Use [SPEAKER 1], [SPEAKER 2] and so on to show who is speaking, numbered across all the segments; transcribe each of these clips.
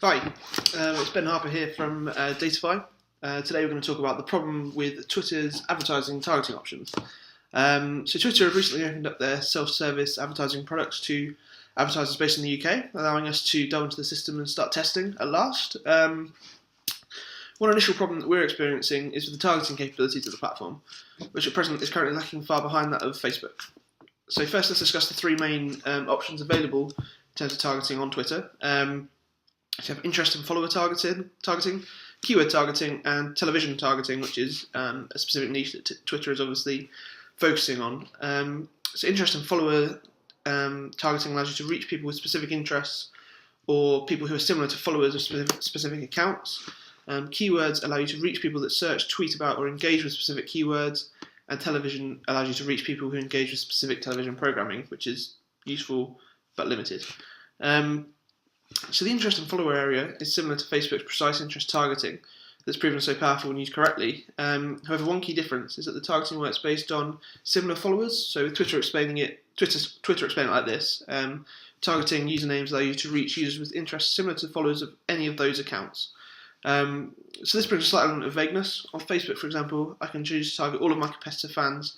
[SPEAKER 1] Hi, it's Ben Harper here from Datafy. Today we're going to talk about the problem with Twitter's advertising targeting options. So Twitter have recently opened up their self-service advertising products to advertisers based in the UK, allowing us to delve into the system and start testing at last. One initial problem that we're experiencing is with the targeting capabilities of the platform, which at present is currently lacking far behind that of Facebook. So first let's discuss the three main options available in terms of targeting on Twitter. So you have interest and follower targeting, keyword targeting, and television targeting, which is a specific niche that Twitter is obviously focusing on. So interest and follower targeting allows you to reach people with specific interests or people who are similar to followers of specific accounts. Keywords allow you to reach people that search, tweet about, or engage with specific keywords, and television allows you to reach people who engage with specific television programming, which is useful but limited. So the interest and follower area is similar to Facebook's precise interest targeting that's proven so powerful when used correctly. However, one key difference is that the targeting works based on similar followers. So with Twitter explaining it like this: targeting usernames allow you to reach users with interests similar to followers of any of those accounts. So this brings a slight element of vagueness. On Facebook, for example, I can choose to target all of my competitor fans,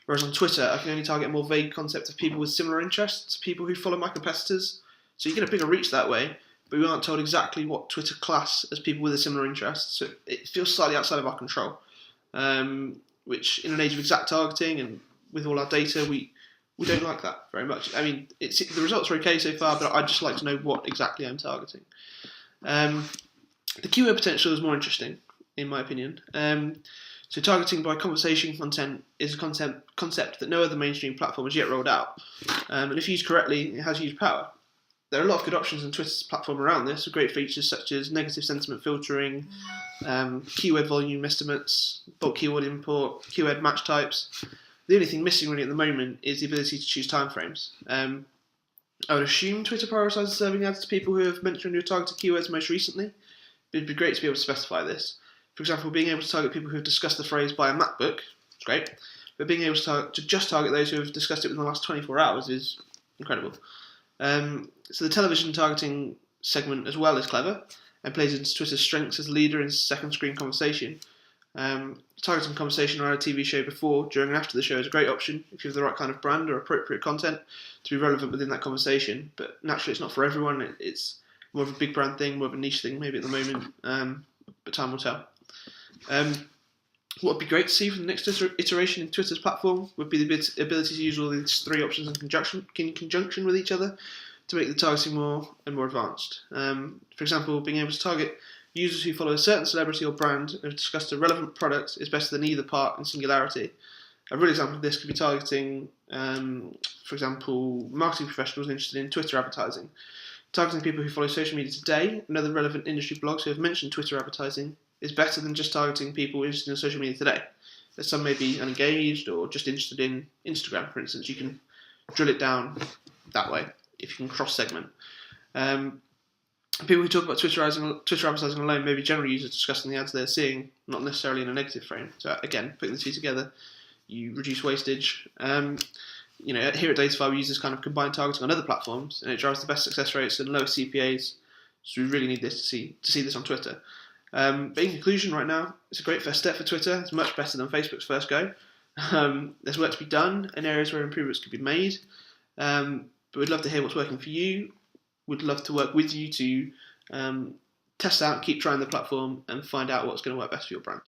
[SPEAKER 1] whereas on Twitter, I can only target a more vague concept of people with similar interests, people who follow my competitors. So you get a bigger reach that way, but we aren't told exactly what Twitter class as people with a similar interest. So it feels slightly outside of our control, which in an age of exact targeting and with all our data, we don't like that very much. I mean, the results are okay so far, but I'd just like to know what exactly I'm targeting. The keyword potential is more interesting, in my opinion. So targeting by conversation content is a concept that no other mainstream platform has yet rolled out. And if used correctly, it has huge power. There are a lot of good options on Twitter's platform around this, with great features such as negative sentiment filtering, keyword volume estimates, bulk keyword import, keyword match types. The only thing missing really at the moment is the ability to choose timeframes. I would assume Twitter prioritises serving ads to people who have mentioned your targeted keywords most recently, but it'd be great to be able to specify this. For example, being able to target people who have discussed the phrase buy a MacBook is great, but being able to just target those who have discussed it within the last 24 hours is incredible. So the television targeting segment as well is clever and plays into Twitter's strengths as a leader in second screen conversation. Targeting conversation around a TV show before, during and after the show is a great option if you have the right kind of brand or appropriate content to be relevant within that conversation, but naturally it's not for everyone. It's more of a big brand thing, more of a niche thing maybe at the moment, but time will tell. What would be great to see for the next iteration in Twitter's platform would be the ability to use all these three options in conjunction with each other to make the targeting more and more advanced. For example, being able to target users who follow a certain celebrity or brand and have discussed a relevant product is better than either part in singularity. A real example of this could be targeting, for example, marketing professionals interested in Twitter advertising. Targeting people who follow social media today and other relevant industry blogs who have mentioned Twitter advertising is better than just targeting people interested in social media today. As some may be unengaged or just interested in Instagram, for instance. You can drill it down that way if you can cross-segment. People who talk about Twitter advertising alone may be general users discussing the ads they're seeing, not necessarily in a negative frame. So again, putting the two together, you reduce wastage. Here at Datafy, we use this kind of combined targeting on other platforms, and it drives the best success rates and lowest CPAs. So we really need this to see this on Twitter. But in conclusion, right now, it's a great first step for Twitter. It's much better than Facebook's first go. There's work to be done in areas where improvements could be made. But we'd love to hear what's working for you. We'd love to work with you to test out, keep trying the platform, and find out what's going to work best for your brand.